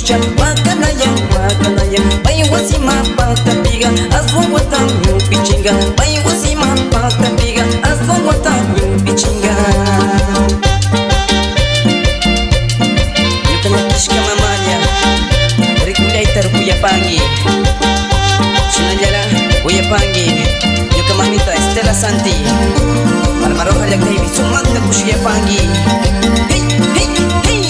picha wakanaya wakanaya pai wasima pakta piga aswa wata nyu pichinga pai wasima pakta piga aswa wata nyu pichinga nyukanya kishka mamanya rikulai terpuya pangi chinajala puya pangi nyuka mamita Estela Santi Marmaroja Lagdaibi sumanta kushia pangi hey hey hey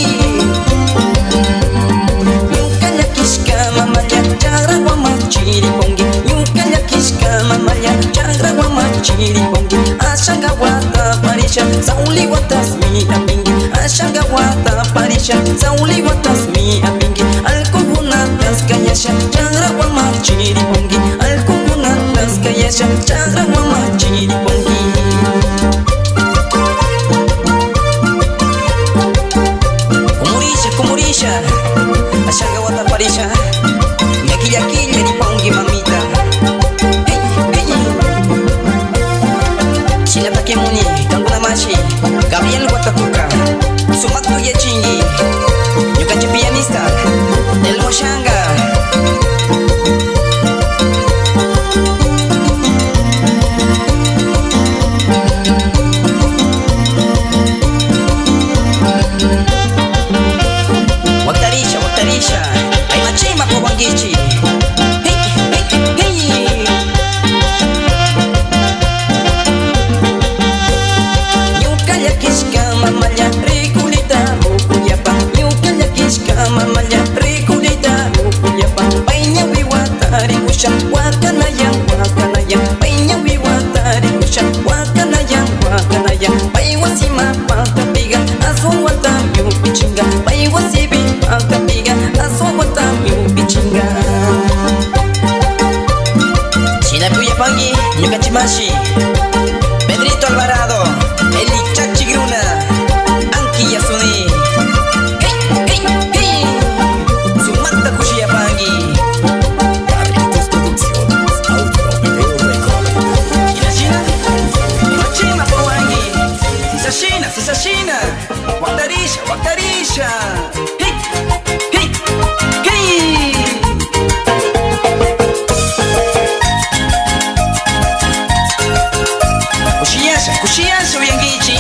nyukanya kishka mamanya chagra wa machiri pongi nyukanya kishka mamanya chagra wa machiri pongi ashanga wata parisha sauli watas mi apingi ashanga wata parisha sauli watas mi apingi alkubuna taskayasha chagra wa machiri pongi alkubuna taskayasha chagra wa machiri pongi kumurisha ashanga wata parisha yakilla killa ni pongi mamita hey hey chila takemuni kanguna mashi Gabriel Watatuka Sumaktu Yachingi Yukanchi pianista del Moshanga Watarisha ay machima ko wangichi hey hey hey nyukanya kishka mamanya rikulita ukuyapa nyukanya kishka mamanya rikulita ukuyapa painya wiwatari kusha wakanaya wakanaya painya wiwatari kusha wakanaya wakanaya pai wasima pakta piga aswa wata yupichinga pai wasibi pakta piga aswa wata yupichinga China puya pangi nyuka chimashi Pedrito Alvarado Eli Chachi Gruna Anki Yasuni hey hey hey Sumanta kushia pangi Carlitos Producciones Outro Video Record China machima po wangi Sisa China Watarisha hey hey hey Kushiyasha uyangichi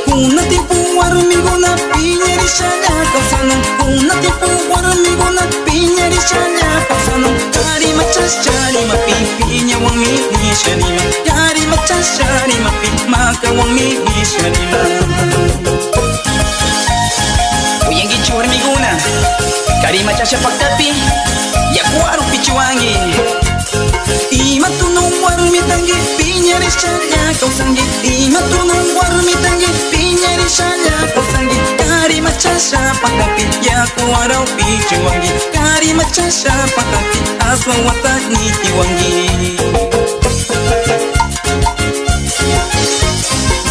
Kuna tiempo warmigona piñerishanya kausana Kuna tiempo warmigona piñerishanya kausana Kari machashari mapi piña wang mi nishanima Kari machashari mapi maka wang mi nishanima Uyangichi warmigona Kari machasha paktapi Yakuaru pichuangi Ima tu no warmi tangi piñerishanya kausangi Ima tu no warmi tangi piñerishanya kausangi Kari machasha pakapi yakuarau pichuangi Kari machasha pakapi aswa wata nitiwangi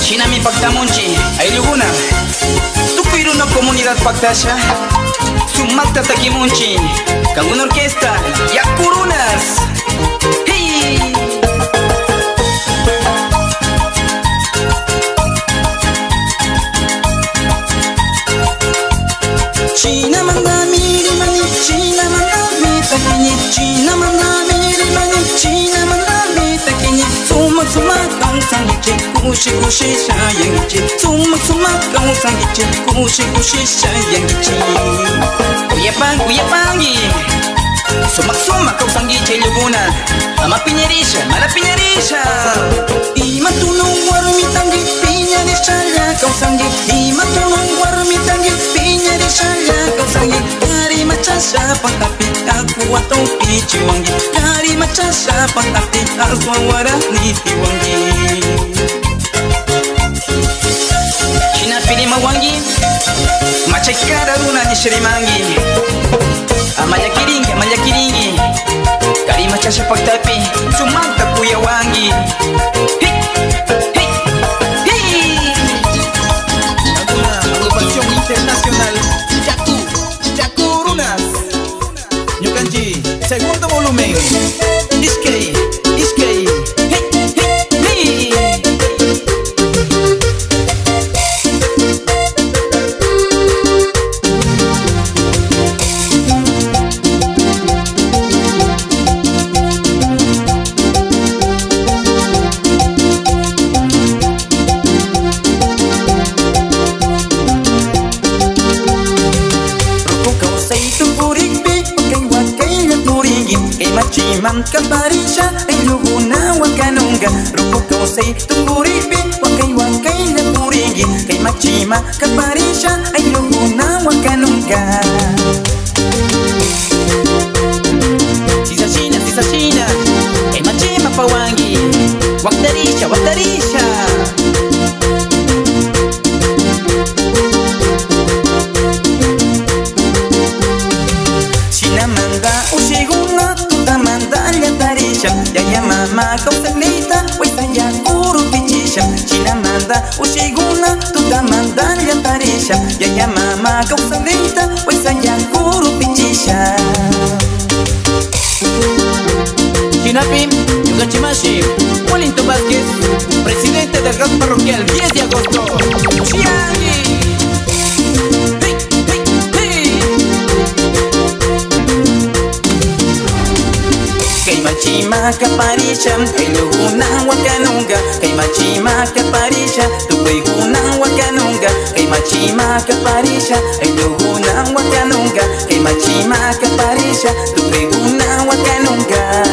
China mi paktamunchi ayluguna Tupiru no comunidad paktasha Sumakta takimunchi Kanguna orquesta Yakurunas hey China manda miri mani China manda mi takini China manda miri mani China manda mi takini Suma kausangichi kushi shayangichi Suma kausangichi kushi shayangichi Kuyapangi Sumak kausangichi luguna Ama piñerisha mala piñerisha Ima tu no warmi tangi piñerisha ya kausangi Ima tu no warmi tangi piñerisha ya kausangi Kari machasha pakapi aku wato pichiwangi Kari machasha pakapi aswa wara nitiwangi China pilima wangi Machekara runa nishirimangi Amanya kiringi Kari machasha paktapi Sumanta kuya wangi hey hey hey Una agrupación internacional Yakurunas Ñukanchi Segundo volumen Iskei hey hey hey Kaymachiman kaparisha Ayuguna wakanunga Ruku kausay tunguripi Wakay wakay na puringi Kaymachima kaparisha Ayuguna wakanunga Sisa China Kaymachima pawangi Wakdarisha Chinamanda ushiguna tutamanda llatarisha Yaya mama kausalita Waisaya kuru pichisha Chinamanda ushiguna tutamanda llatarisha Yaya mama kausalita Waisaya kuru pichisha Chinapim, Yugachimashi, Molinto Vázquez, presidente del gas parroquial 10 de agosto. ¡Chiangi! ¡Hey, hey, hey! Kaymachima kaparisha Ayuguna wakanunga Kaymachima kaparisha Tukuyguna wakanunga Kaymachima kaparisha Ayuguna wakanunga Kaymachima kaparisha Tukuyguna wakanunga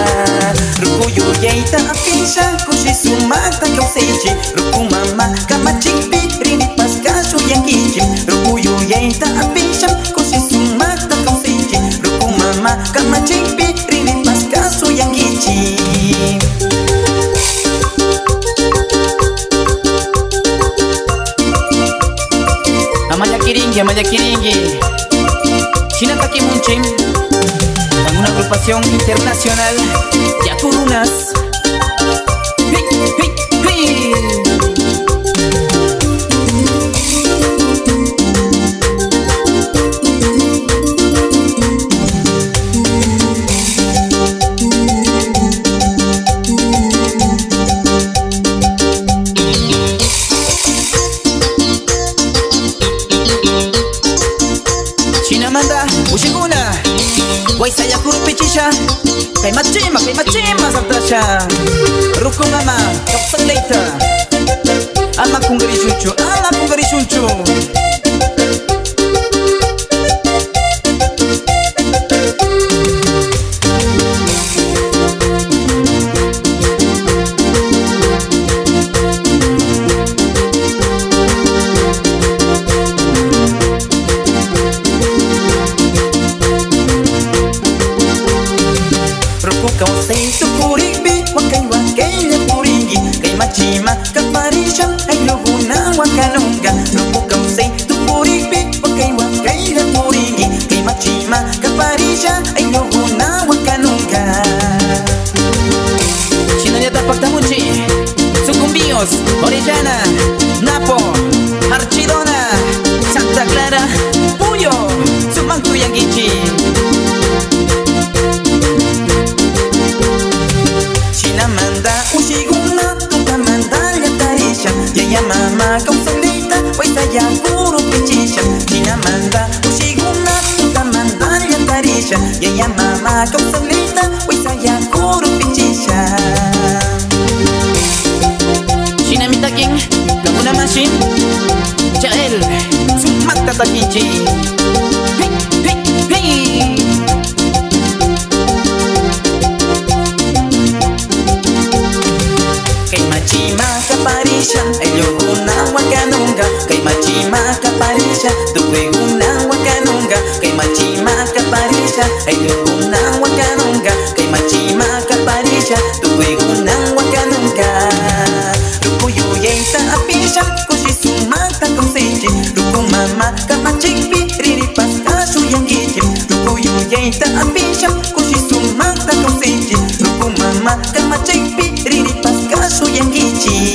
Rukuyu yaita apisha Kushisumata kauseichi Ruku mama kamachikpi Rini paskashu yankichi Rukuyu yaita apisha Kushisumata kauseichi Ruku mama kamachikpi Rini paskashu yankichi Amaya Kiringi, Chinataki Munchin, en una agrupación internacional de Acurunas. ¡Hey, hey, hey! Chinamanda ushiguna Waisaya kuru pichisha Kaymachima sartasha Ruku mama kapsalita Ama kungari shunchu Kausay tukuripi wakay na puringi Kaymachima kaparisha Ayuguna wakanunga Ruku kausay tukuripi wakay na puringi Kaymachima kaparisha Ayuguna wakanunga Chinanyata Pactamuchi, Sucumbíos, Orellana, Napo, Archidona, Santa Clara, Puyo, Sumantu Yangichi. Chinamanda ushiguna tutamanda llatarisha Yaya mama kausalita Waisaya kuru pichisha Chinamanda ushiguna tutamanda llatarisha Yaya mama kausalita Waisaya kuru pichisha Chinamitakin, Laguna Machine, Chael, Sumata Takichi. ¡Hey, hey, hey! Kaymachima kaparisha Ayuguna wakanunga Kaymachima kaparisha Tukuyguna wakanunga Kaymachima kaparisha Ayuguna wakanunga Kaymachima kaparisha Tukuyguna wakanunga Rukuyu yaita apisha Kushisumata kauseichi Ruku mama kamachikpi Riri paskashu yankichi Rukuyu yaita apisha Kushisumata kauseichi Ruku mama kamachikpi Riri paskashu yankichi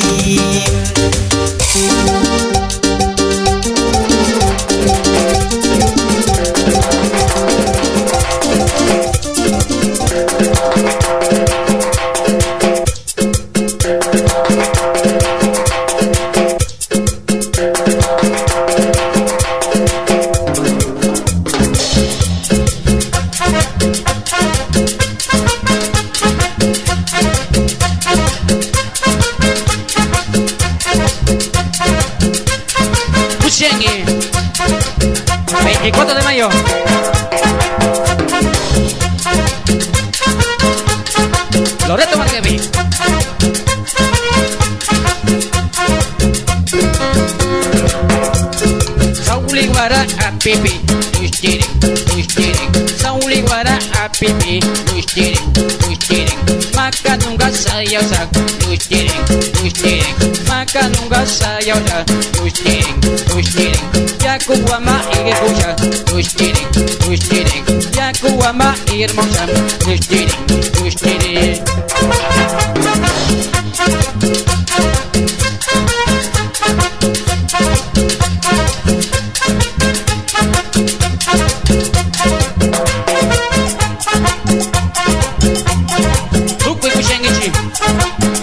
Puchengue, 24 de mayo. pipi, sauli wara a pipi, maka nunga saya sak, maka nunga saya sak, yaku wama ige kucha, yaku wama irmosa,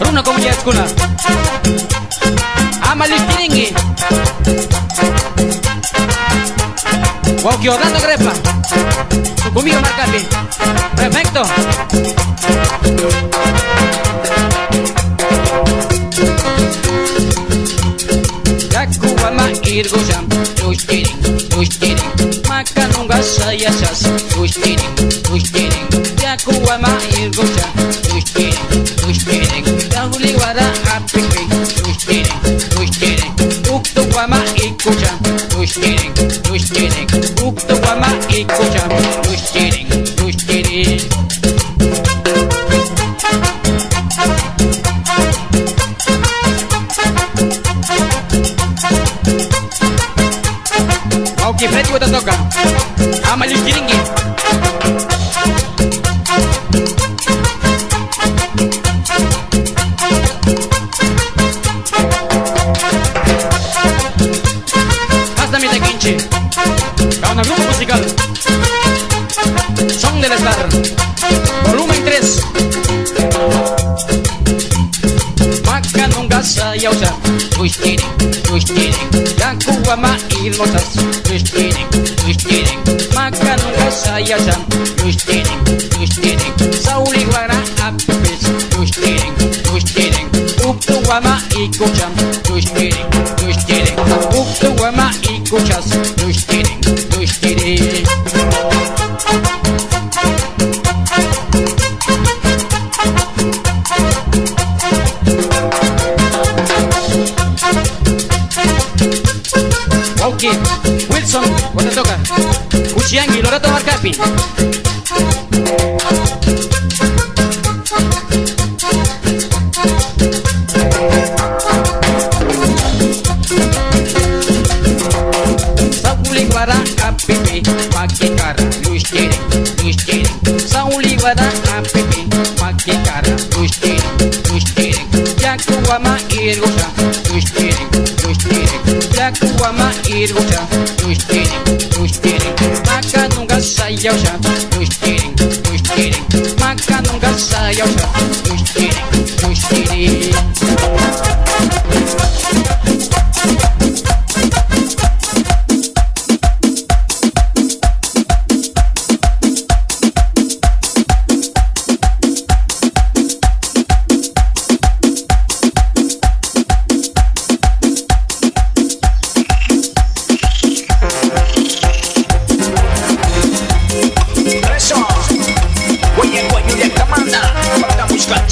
Runa como ya escuela Amalis tiringi Wow, que orando grepa Conmigo marcapi Perfecto Yaku wama irgosam Maka nunga sayasas Yaku wama irgosam Dahuli wara apipi Ukto wama ikucha Ukto wama ikucha Okay, Freddy ko toka Amalis tiringi Kauna grupo musical Son del Star Volumen 3 Maka nunga sayausa Yaku wama irmosas Maka nunga sayausa Sauli wara apipis Uktu wama ikucham Uktu wama ikuchas Okay, Wilson, ¿cuándo toca? Uchiangi, Lorato Marcapi. Sauli Guara, Apipi, Makikara, Luis Tiring. Sauli Guara, Apipi, Makikara, Luis Tiring. Yaku wama irgosa, Luis Tiring. Yaku wama irgosa, Luis Tiring. Maka nunga sayausa, Luis Tiring. Maka nunga sayausa, Luis Tiring. Oye, coño, ya está manda. Para buscar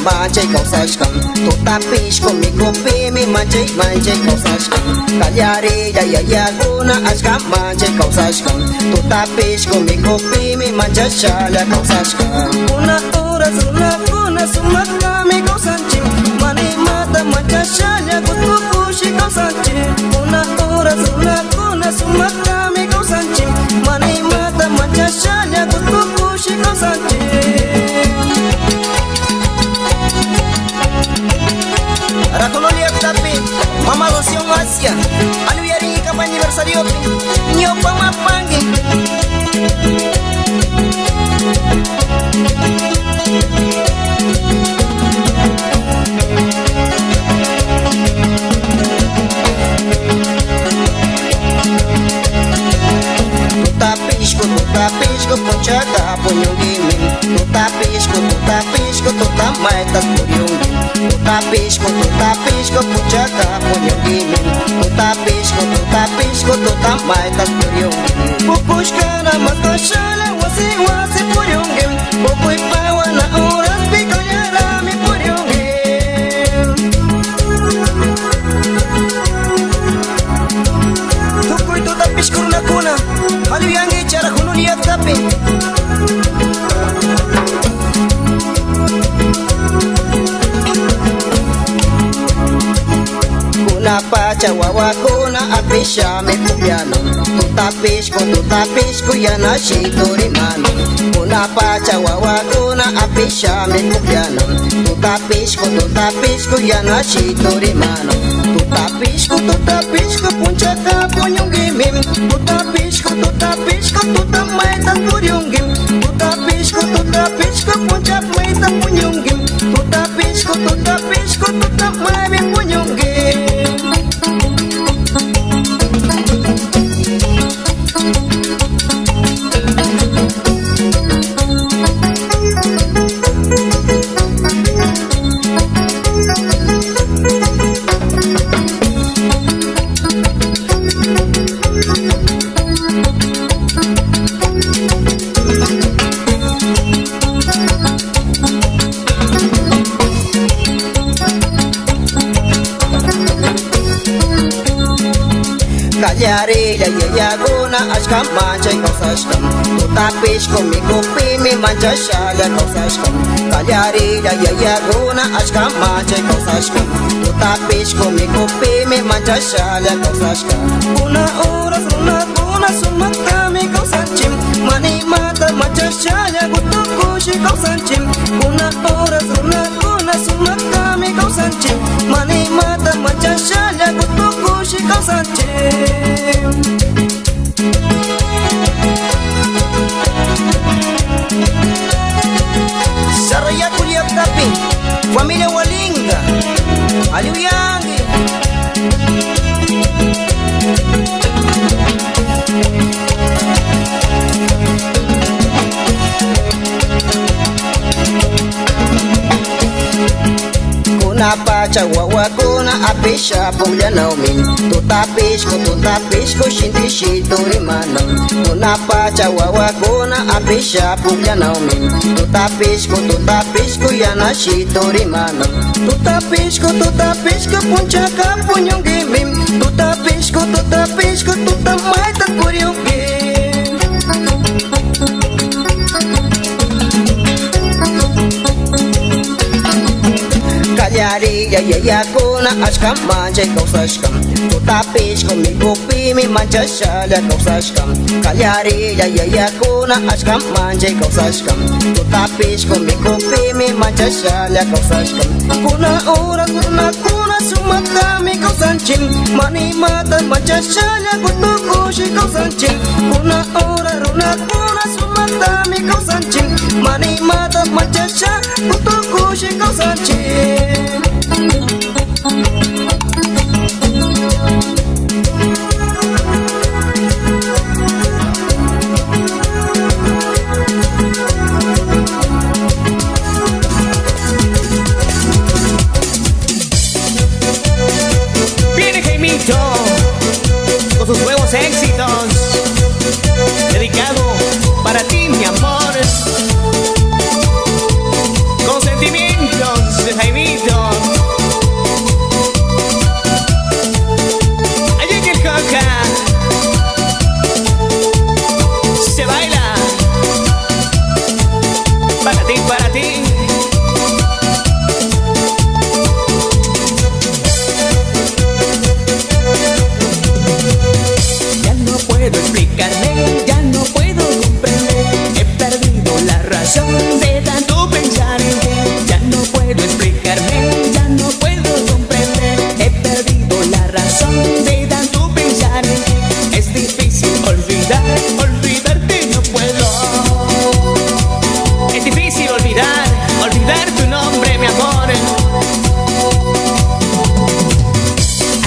Manjay kausashkam, tutapishko mi kopimi manjay kausashkam. Kallari yayaguna ashkam manjay kausashkam, tutapishko mi kopimi manjay kausashkam. Una kuna sumakami kausanchim, mani mata manjay kutukushi kausanchim. Una kuna sumakami kausanchim, mani mata manjay kutukushi kausanchim. Rakolonia tapi mama losion Asia anu yari ka aniversario nyopa mapangi Tutapishko ponchaka punyungimi Tutapishko tutamaitas puryungimi Tutapishko ponchaka Kuna pacha wawakuna apishame pupiano. Tutapishku yana shitori mano. Kuna pacha wawakuna apishame pupiano. Tutapishku yana shitori mano. Tutapishku punchaka punyungimim. Tutapishku tutamaita kuryungim. Tutapishku punchak maita punyungim. Tutapishku tutamami punyungim. Kallarilla yayaguna ashkam manchay kawsashkam. Tutapishku mikupimi manchashala kawsashkam. Kallarilla yayaguna ashkam manchay kawsashkam. Tutapishku mikupimi manchashala kawsashkam. Una horas runakuna sumaktami kawsanchim. Manimata manchashala gutukushi kawsanchim. Una horas runakuna sumaktami kawsanchim. Manimata manchashala gutukushi kawsanchim. Saraya Kuliap Tapi, familia Walinga, Aliu Yangi. Kuna pacha wawakuna apisha pulya naumin. Tutapishku shinti shitori manam. Kuna pacha wawakuna apisha pulya naumin. Tutapishku yana shitori manam. Tutapishku punchaka punyungimim. Tutapishku tutamaita kuryungim. Kallarilla yayakuna ashkam manchay kawsashkam. Tutapishku mikupimi manchashala kawsashkam. Kallarilla yayakuna ashkam manchay kawsashkam. Tutapishku mikupimi manchashala kawsashkam. Kuna horas runakuna sumaktami kawsanchim. Manimata manchashala gutukushi kawsanchim. Kuna horas runakuna sumaktami kawsanchim. Manimata manchashala gutukushi kawsanchim. Viene Jaimito con sus nuevos éxitos, dedicado para ti, mi amor. Con sentimientos de Jaimito. Allí en el Coca se baila para ti, para ti. Ya no puedo explicarme, ya no puedo comprender. He perdido la razón de tanto pensar en ti. Ya no puedo explicarme, ya no puedo comprender. He perdido la razón de tanto pensar en ti. Es difícil olvidarte no puedo. Es difícil olvidar tu nombre, mi amor.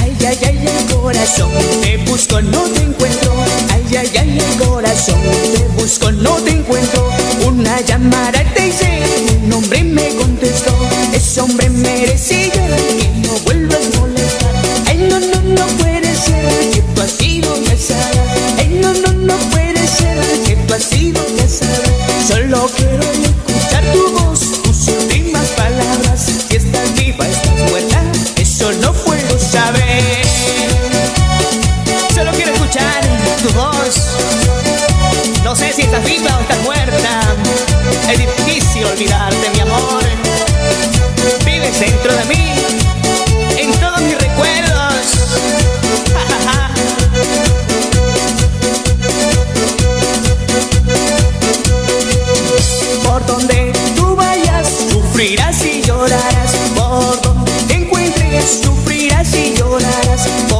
Ay, ay, ay, el corazón, te busco, no te encuentro. Ay, ay, ay, el corazón, te busco, no te encuentro. Una llamada te hice, un hombre me contestó. Ese hombre merecía que no vuelvas a molestar. Ay, no, no, no puede ser que tú has sido casada. Ay, no, no, no puede ser que tú has sido casada. Solo quiero escuchar tu voz, tus últimas palabras. Si estás viva, estás muerta, eso no puedo saber. Solo quiero escuchar tu voz. No sé si estás viva o estás muerta. Es difícil olvidarte, mi amor. Vives dentro de mí.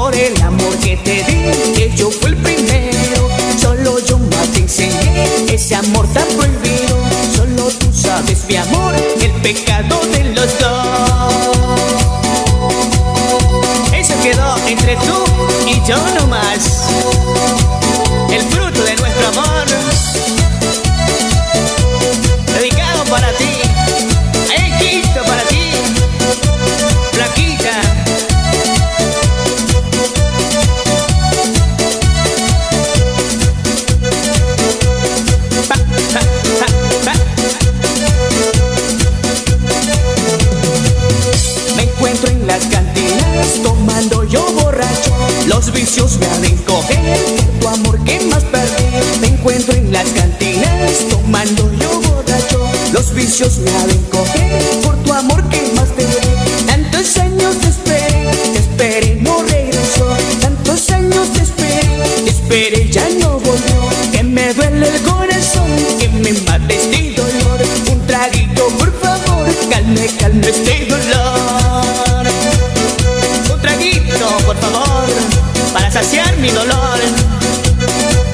por el amor que te di, que yo fui el primero. Solo yo más te enseñé ese amor tan prohibido. Solo tú sabes, mi amor, el pecado de los dos. Eso quedó entre tú y yo nomás, el fruto de nuestro amor, dedicado para ti, Quito para ti, Flaquita. Me encuentro en las cantinas tomando yo borracho, los vicios me harán coger tu amor que más perdí. Me encuentro en las cantinas tomando yo borracho, los vicios me harán coger por tu amor que más perdí. Tantos años te esperé, no regresó. Tantos años te esperé, ya no volvió. Que me duele el corazón, que me mate este dolor. Un traguito, por favor, calme este dolor. Un traguito, por favor, para saciar mi dolor.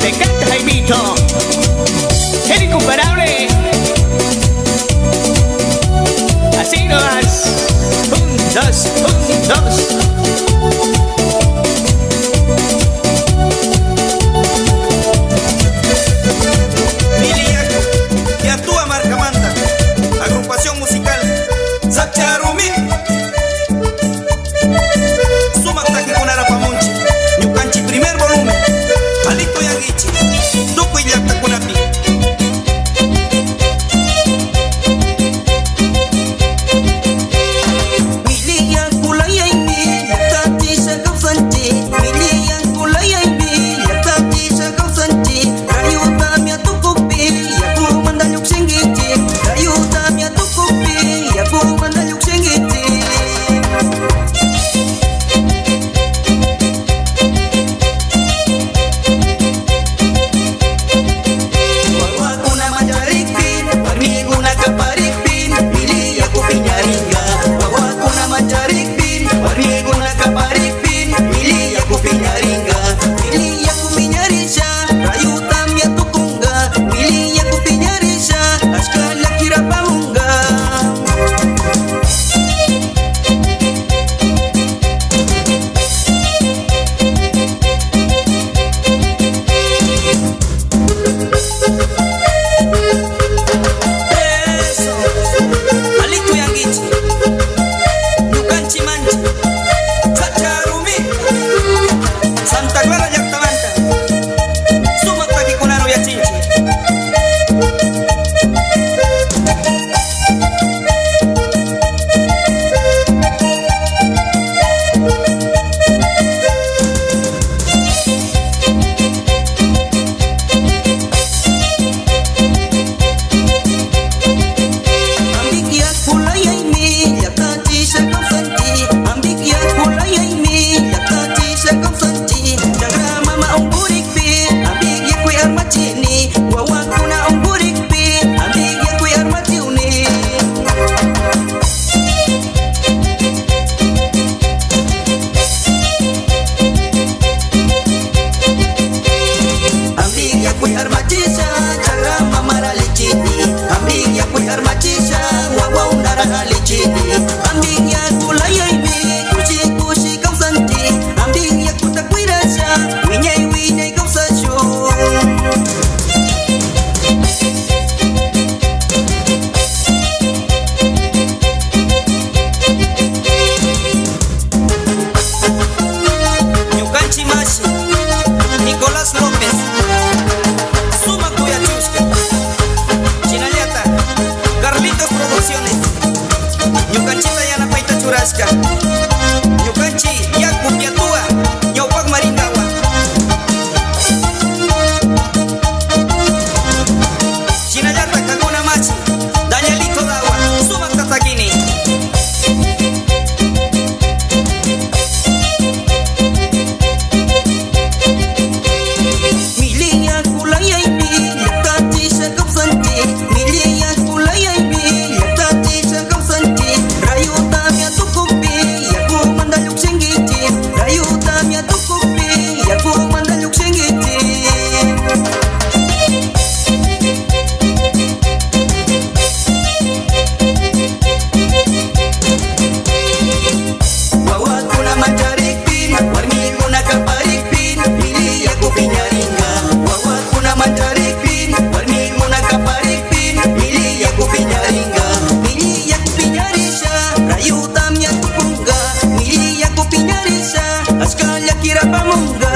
Me encanta, Jaimito, el incomparable. Así nomás. Un, dos, un, dos. Y actúa Marca Manta, agrupación musical Sacharumi. Suma Taki con Arapamunchi, Yucanchi, primer volumen. Shakira Pamunga.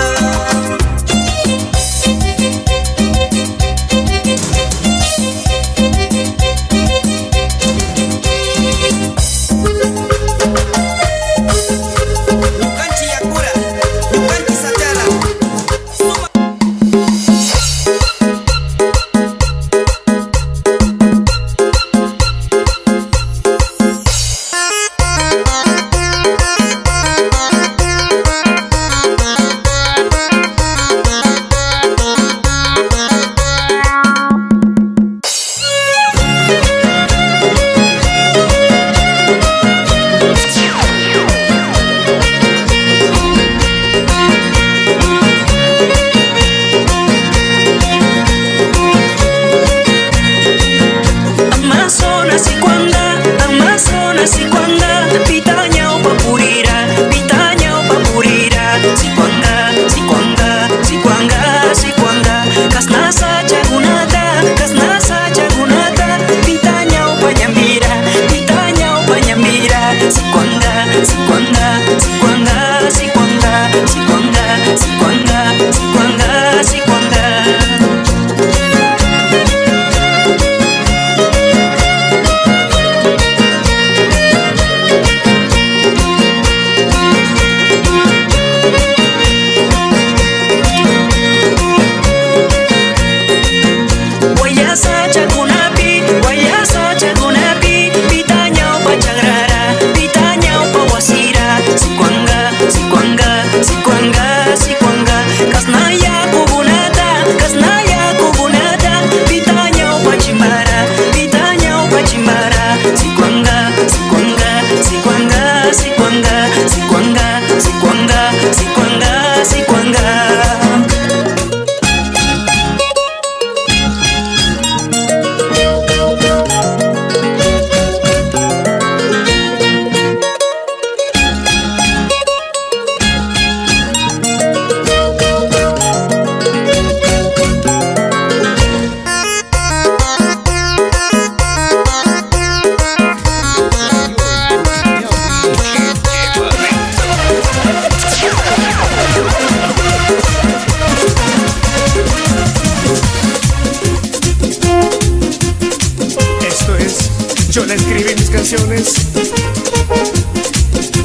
Yo le escribí mis canciones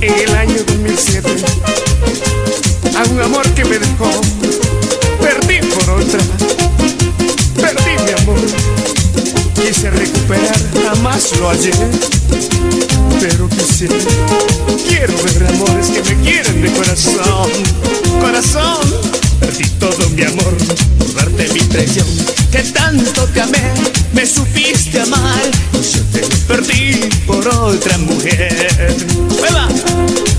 en el año 2007 a un amor que me dejó. Perdí por otra, perdí mi amor. Quise recuperar, jamás lo hallé, pero quisiera, quiero ver amores que me quieren de corazón. Corazón, perdí todo mi amor por darte mi traición. Que tanto te amé, me supiste amar, yo te perdí por otra mujer. ¡Eva!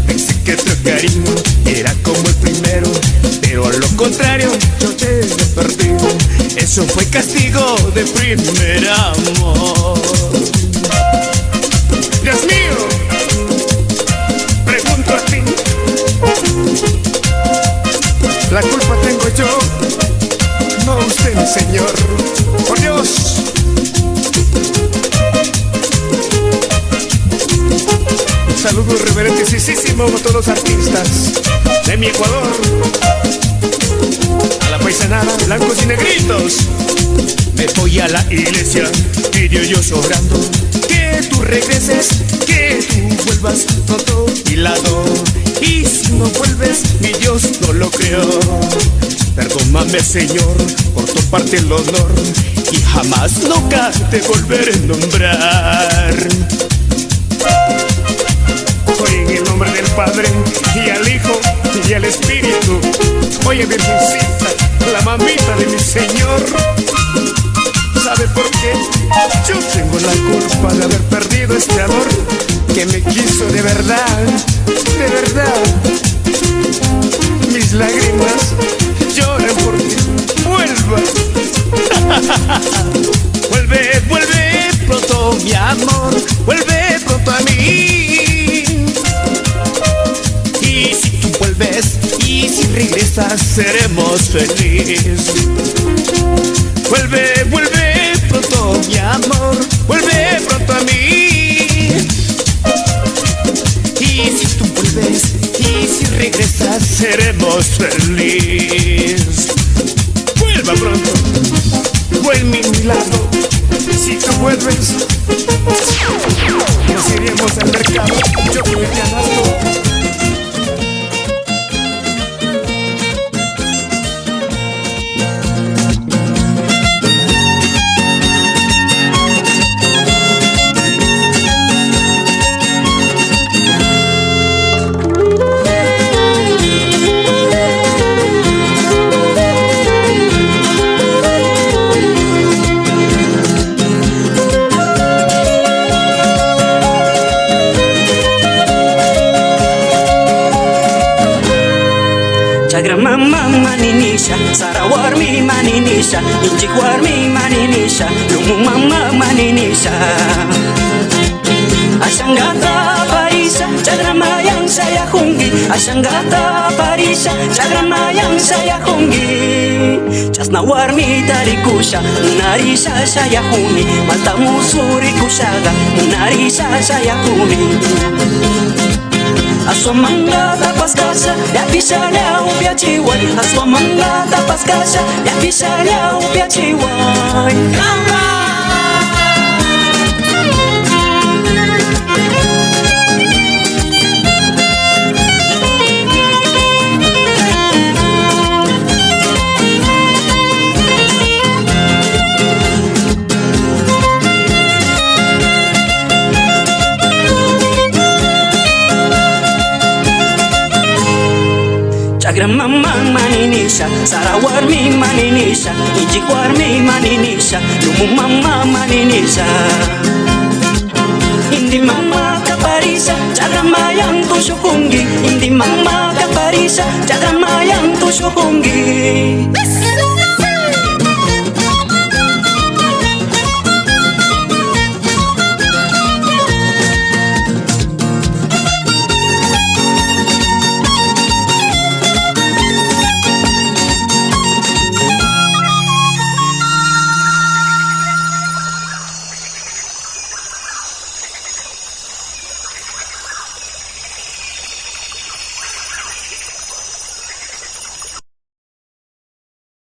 Pensé que tu cariño era como el primero, pero a lo contrario, yo te perdí. Eso fue castigo de primer amor. Dios mío, pregunto a ti, la culpa tengo yo, no usted, mi señor. Por Dios. Un saludo reverentísimo a todos los artistas de mi Ecuador, a la paisanada, blancos y negritos. Me voy a la iglesia, pidió yo llorando, que tú regreses, que tú vuelvas pronto y lado. Y si no vuelves, mi Dios no lo creo. Perdóname, Señor, por toparte el honor y jamás nunca te volveré a nombrar. Hoy en el nombre del Padre y al Hijo y al Espíritu. Oye, Virgencita, la mamita de mi Señor, ¿sabe por qué? Yo tengo la culpa de haber perdido este amor que me quiso de verdad, de verdad. Mis lágrimas lloran porque vuelva. Vuelve, vuelve pronto, mi amor, vuelve pronto a mí. Y si tú vuelves y si regresas, seremos felices. Vuelve, vuelve pronto, mi amor, vuelve pronto a mí. Y si tú vuelves y Y si regresas seremos felices. Vuelva pronto, vuelve a mi lado. Si tú vuelves, nos iremos al mercado. Yo voy ganando. Mama maninisha, Sarawarmi maninisha, Injikwarmi maninisha, Lumu mama maninisha. Asanggata parisa, Chagramayang saya hungi, Asanggata parisa, Chagramayang saya hungi. Chasnawarmi tarikusha, Munarisa saya huni, Matamu suri kushaga, Munarisa saya huni. Aswamanga tapas casa, ya pisala upia chiwai. Aswamanga tapas casa, ya pisala upia chiwai. Chagramamang maninisha, Sarawarmi maninisha, Injikwarmi maninisha, Lumu mama maninisha. Hindi mama kaparisa, Chagramayang tushukungi. Hindi mama kaparisa, Chagramayang tushukungi.